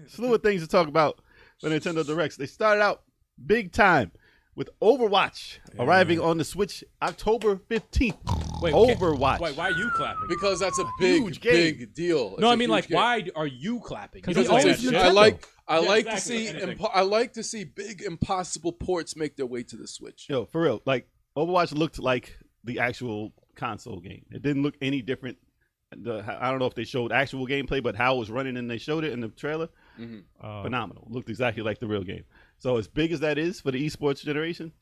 Slew of things to talk about for Nintendo Directs. They started out big time with Overwatch arriving on the Switch October 15th. Wait, Overwatch. Wait, why are you clapping? Because that's a huge game. big deal. It's No, a I mean, huge like, game. why are you clapping? Because I like to see big impossible ports make their way to the Switch. Yo, for real. Like, Overwatch looked like the actual console game. It didn't look any different. I don't know if they showed actual gameplay, but how it was running and they showed it in the trailer, phenomenal. Looked exactly like the real game. So as big as that is for the esports generation,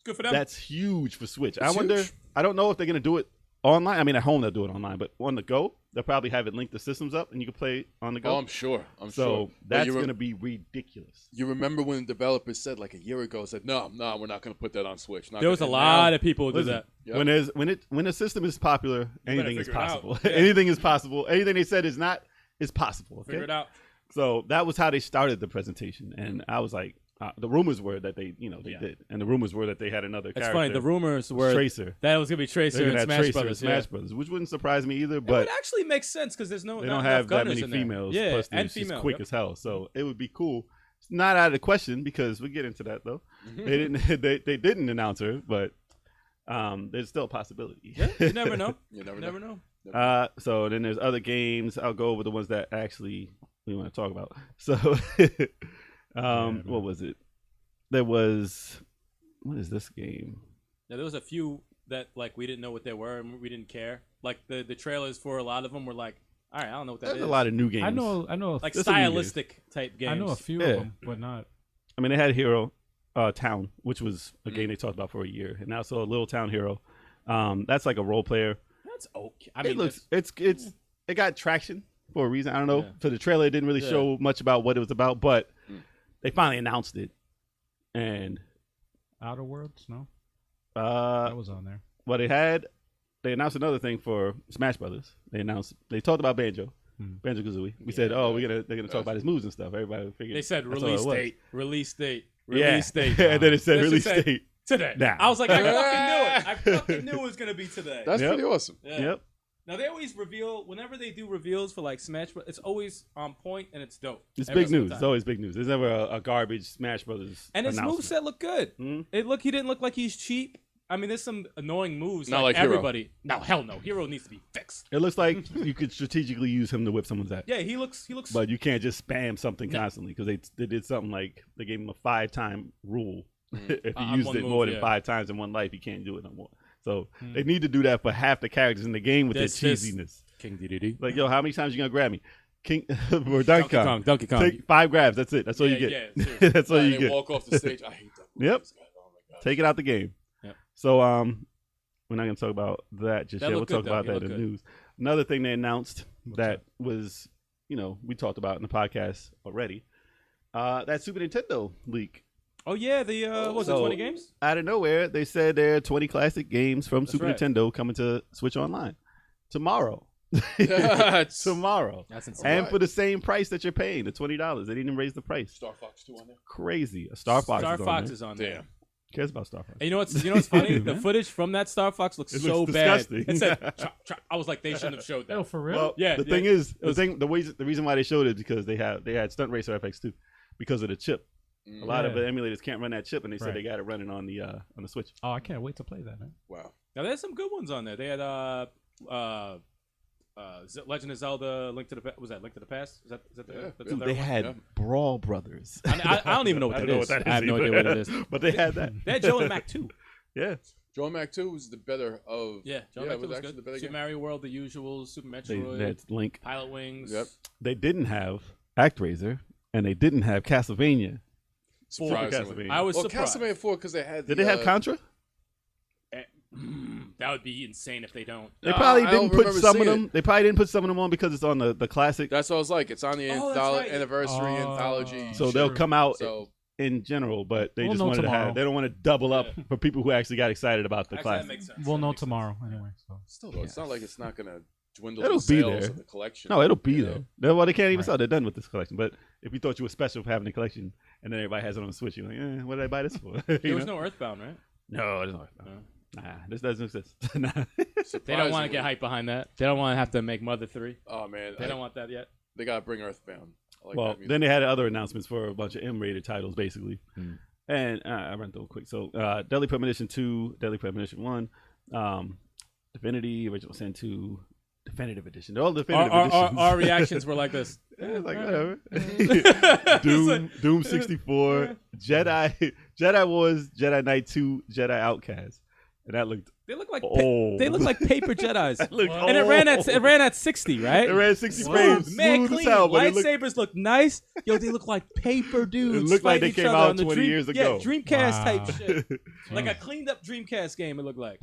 Good for them. that's huge for Switch. It's huge. I don't know if they're going to do it online. I mean, at home they'll do it online, but on the go, they'll probably have it linked the systems up and you can play on the go. Oh, I'm sure. So that's going to be ridiculous. You remember when developers said like a year ago, said, no, we're not going to put that on Switch. There was a lot of people who do that. Yep. When a system is popular, anything is figure it out. possible. Yeah. Anything is possible. Anything they said is not is possible. Okay? Figure it out. So that was how they started the presentation, and I was like, the rumors were that they did, and the rumors were that they had another It's character. funny. The rumors were Tracer. that it was gonna be Tracer They're and gonna have Smash Tracer Brothers. and Smash Brothers, which wouldn't surprise me either. It But would actually make sense because there's no they not don't enough have that gunners many in there. females. Yeah, plus and she's female. quick as hell, so it would be cool. It's not out of the question because we get into that though. They didn't. They didn't announce her, but there's still a possibility. Yeah, you never know. You never know. So then there's other games. I'll go over the ones that actually we want to talk about. So, what was it? There was, what is this game? Yeah, there was a few that like we didn't know what they were and we didn't care. Like the trailers for a lot of them were like, all right, I don't know what that There's is. a lot of new games. I know. Like There's some new stylistic type games. I know a few Yeah. of them, but not. I mean, they had Hero Town, which was a game they talked about for a year, and now so Little Town Hero. That's like a role player. That's okay. I mean, It looks, it got traction for a reason. I don't know. Yeah. For the trailer, it didn't really show much about what it was about, but they finally announced it. And Outer Worlds, no, that was on there. Well, they announced another thing for Smash Brothers. They talked about Banjo Kazooie. We said, they're gonna talk about his moves and stuff. Everybody figured they said that's all it was. release date. And then it said release date today. now. I was like, I fucking knew it. I fucking knew it was gonna be today. That's Yep. pretty awesome. Yeah. Yep. Now they always reveal whenever they do reveals for like Smash Bros. It's always on point and it's dope. It's Every big single news. time. It's always big news. There's never a garbage Smash Brothers. And his announcement. moveset look good. Hmm? He didn't look like he's cheap. I mean, there's some annoying moves. Not like Hero. everybody. No, hell no. Hero needs to be fixed. It looks like you could strategically use him to whip someone's ass. Yeah, he looks. But you can't just spam something constantly because they did something like they gave him a 5-time rule. If he On used one it move, more than yeah. 5 times in one life, he can't do it no more. So they need to do that for half the characters in the game with their cheesiness. King DDD. Like, yo, how many times you gonna grab me? King or Donkey Kong. Donkey Kong. Take 5 grabs. That's it. That's all you get. Yeah, seriously. That's all And you they get. walk off the stage. I hate that. Move. Yep. This guy. Oh my god. Take it out the game. Yep. So we're not gonna talk about that just That yet. We'll looked talk good, about though. that He in the looked news. Another thing they announced that was, we talked about in the podcast already. That Super Nintendo leak. Oh yeah, the what was it 20 games? Out of nowhere, they said there are 20 classic games from Super right. Nintendo coming to Switch Online tomorrow. Tomorrow. That's insane. And for the same price that you're paying, the $20. They didn't even raise the price. Star Fox 2 on there. Crazy. A Star Fox. Star is on Fox there. is on there. Damn. Who cares about Star Fox? And you know what's funny? The man. footage from that Star Fox looks It so looks bad. disgusting. It said, I was like, they shouldn't have showed that. Oh, for real? Well, Yeah, The yeah. thing is, the reason why they showed it is because they had Stunt Racer FX too, because of the chip. A lot of the emulators can't run that chip, and they said Right. they got it running on the Switch. Oh, I can't wait to play that, man. Wow. Now there's some good ones on there. They had Legend of Zelda, Link to the Past. Was that Link to the Past? Is that the Yeah. third They one? had Brawl Brothers. I don't even know what I that don't know is. what that I have is no either. idea what it is. But they had that. They had Joe and Mac 2. Yeah. Joe Mac 2 was the better of. Yeah, Joe and yeah, Mac 2 was actually good. the better Super game. Mario World, the usuals, Super Metroid, That's Link. Pilot Wings. Yep. They didn't have ActRaiser, and they didn't have Castlevania. Surprisingly. Castlevania. I was Well, surprised. Castlevania 4 because they had. Did they have Contra? That would be insane if they don't. They probably I didn't don't put remember some of seeing them. They probably didn't put some of them on because it's on the classic. That's what I was like. It's on the Oh, that's right. anniversary anthology. So they'll come out So in general, but they We'll just know wanted to tomorrow. have. They don't want to double up for people who actually got excited about the Actually, that classic. makes sense. We'll That know makes sense. tomorrow anyway. So still, though, it's not like it's not gonna dwindle It'll the be sales there. of the collection. No, it'll be you there. know? Well, they can't even Right. sell. They're done with this collection. But if you thought you were special for having the collection, and then everybody has it on the Switch, you're like, what did I buy this for? There was no Earthbound, right? No, there's no. Nah, this doesn't exist. Nah. They don't want to get hype behind that. They don't want to have to make Mother 3. Oh man, They don't want that yet. They gotta bring Earthbound I like Well, that music. then they had other announcements for a bunch of M-rated titles, basically. And I ran through them quick. So, Deadly Premonition 2, Deadly Premonition 1, Divinity, Original Sin 2, Definitive Edition. All definitive editions. Our reactions were like this. It's like, whatever. Doom 64, Jedi Wars, Jedi Knight 2, Jedi Outcast. And that looked They look like old. they look like paper Jedis. looked And it ran at 60, right? It ran 60 frames. Man, smooth as clean. hell, but it Lightsabers look nice. Yo, they look like paper dudes. It looked like they fighting came each other out on the 20 years ago. Yeah, Dreamcast type Wow. shit. Like a cleaned up Dreamcast game. It looked like.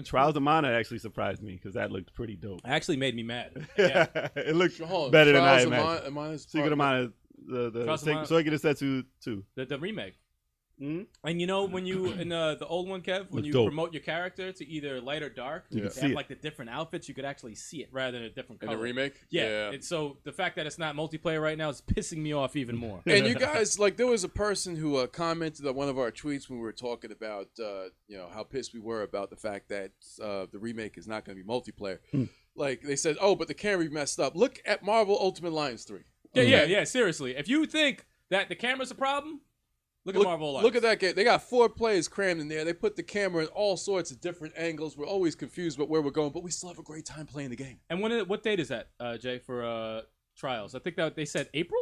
Trials of Mana actually surprised me because that looked pretty dope. Actually made me mad. Yeah. It looked Hold on, better than I Trials of imagined. Mine- Secret of Mana, the Trials of Mana- Soiga Setsu 2. The remake. Mhm. And you know when you in the old one, Kev, when Looked you dope. promote your character to either light or dark, You can they see have it. like the different outfits. You could actually see it rather than a different In color. the remake? Yeah. And so the fact that it's not multiplayer right now is pissing me off even more. And you guys, like, there was a person who commented on one of our tweets when we were talking about, how pissed we were about the fact that the remake is not going to be multiplayer. Like, they said, oh, but the camera messed up. Look at Marvel Ultimate Alliance 3. Yeah. Seriously, if you think that the camera's a problem, look at Marvel Alliance. Look at that game. They got 4 players crammed in there. They put the camera in all sorts of different angles. We're always confused about where we're going, but we still have a great time playing the game. And what date is that, Jay, for Trials? I think that they said April.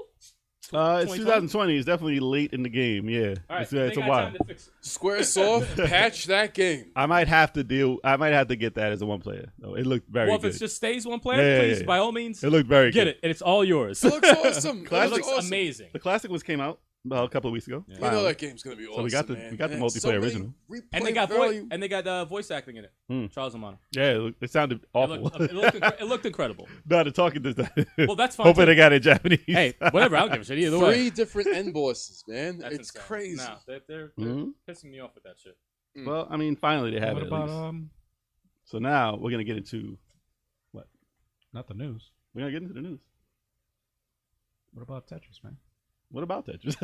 It's 2020. It's definitely late in the game. Yeah, All right, it's they a got while. time to fix it. Squaresoft, patch that game. I might have to get that as a one player. No, it looked very Well, if good. it just stays one player, Yeah, please, yeah. by all means, It looked very get good. it, and it's all yours. It looks awesome. It It looks awesome. amazing. The classic ones came out a couple of weeks ago. You know that game's gonna be awesome. So we got the man. we got the And multiplayer so many original. And they got value. voice acting in it. Trials of Mana. Yeah, it sounded awful. It looked incredible. No, the talking this time. Well, that's fine. Hoping too. they got it in Japanese. Hey, whatever. I don't give a shit either 3 way. different end bosses, man. That's It's insane. crazy. No, they're Mhm. pissing me off with that shit. Well, I mean, finally they have What it. At about least. So now we're gonna get into not the news? we're gonna get into the news. What about Tetris, man? What about Tetris?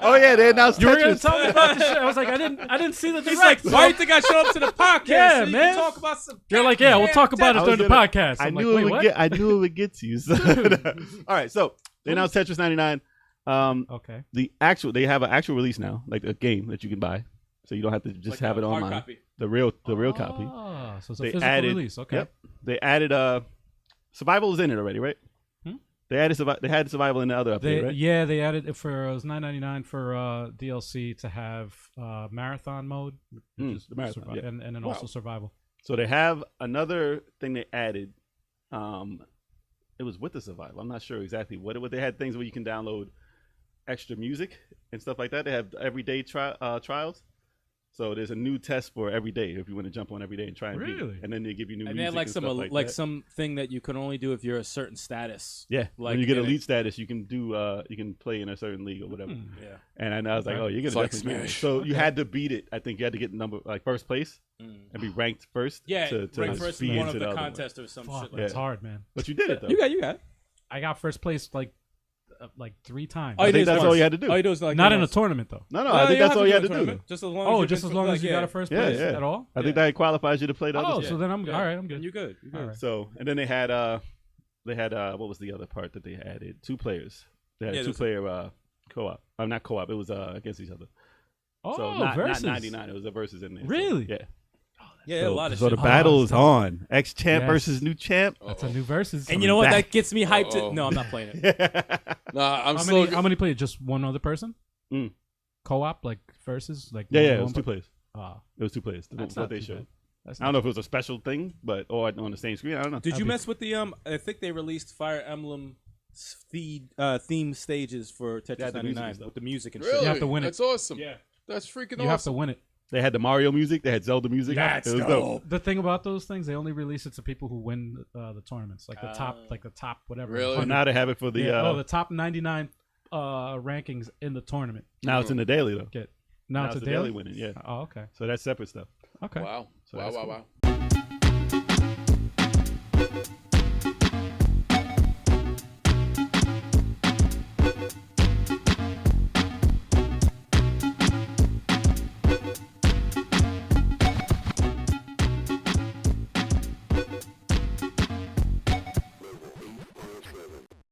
Oh yeah, they announced You were gonna Tetris. tell me about the shit. I was like, I didn't see the He's like, direct. why do you think I show up to the podcast? Yeah, so you man. Can talk about some. You're like, yeah, we'll talk about it I during was the gonna- podcast. I I'm knew like, it wait, would what? get. I knew it would get to you. All right, so they announced Tetris 99. Okay. They have an actual release now, like a game that you can buy, so you don't have to just Like have a it hard online. copy. The real copy. Ah, so it's a They physical added release. Okay. Yep. They added survival is in it already, right? They added they had survival in the other update, right? Yeah, they added it for it was $9.99 for DLC to have marathon mode, which is the marathon, survi- yeah. and then Wow. also survival. So they have another thing they added. It was with the survival. I'm not sure exactly what it was. They had things where you can download extra music and stuff like that. They have everyday trials. So there's a new test for every day if you want to jump on every day and try and beat it. Really? And then they give you new And music they had like and some stuff like that. something that you can only do if you're a certain status. Yeah, like when you get in it. elite status, you can do you can play in a certain league or whatever. Yeah. And I was like, Okay. oh, you're It's gonna like definitely beat it. Smash. So you had to beat it. I think you had to get first place and be ranked first. Yeah, to rank first be in one into of the other one. contests or some Fuck, shit like that's Yeah. hard, man. But you did it though. that. You got it. I got first place like 3 times. All I you think did is that's once. all you had to do. All you do is like Not in a once. tournament though. No, Oh, I think don't that's all have you had do to a do. tournament. Just as long Oh, as just as long as you got a first Yeah, place yeah. at all. I think that qualifies you to play the Oh, other so stuff. then I'm Yeah. all right. I'm good. And you good. You good. All right. So and then they had what was the other part that they added? 2 players. They had Yeah, a there's 2-player co-op. Not co-op. It was against each other. Oh, So not versus. 99. It was a versus in there. So, Really? yeah. Yeah, So, a lot of so shit. the battle is Oh, on. Ex champ Yes. versus new champ. That's a new versus. And you know what? back. That gets me hyped. Uh-oh. No, I'm not playing it. Nah, I'm how still. many played? Just one other person? Mm. Co-op like versus like Yeah, it one was 2 per- players. Ah, It was 2 players. that's What not they too showed. bad. That's I don't know if it was a special thing, but or on the same screen. I don't know. Did you be- mess with the I think they released Fire Emblem theme stages for Tetris Yeah, the music 99 and stuff. with the music and Really? shit. have to win it. That's awesome. Yeah. That's freaking You have awesome. to win it. They had the Mario music. They had Zelda music. That's it was dope. The thing about those things, they only release it to people who win the tournaments, like the top whatever. Really? So now they have it for the. Yeah, the top 99 rankings in the tournament. Now it's in the daily though. Get now it's a the daily. winning. Yeah. Oh, okay, So that's separate stuff. okay. Wow. So Wow, that's wow, cool. wow.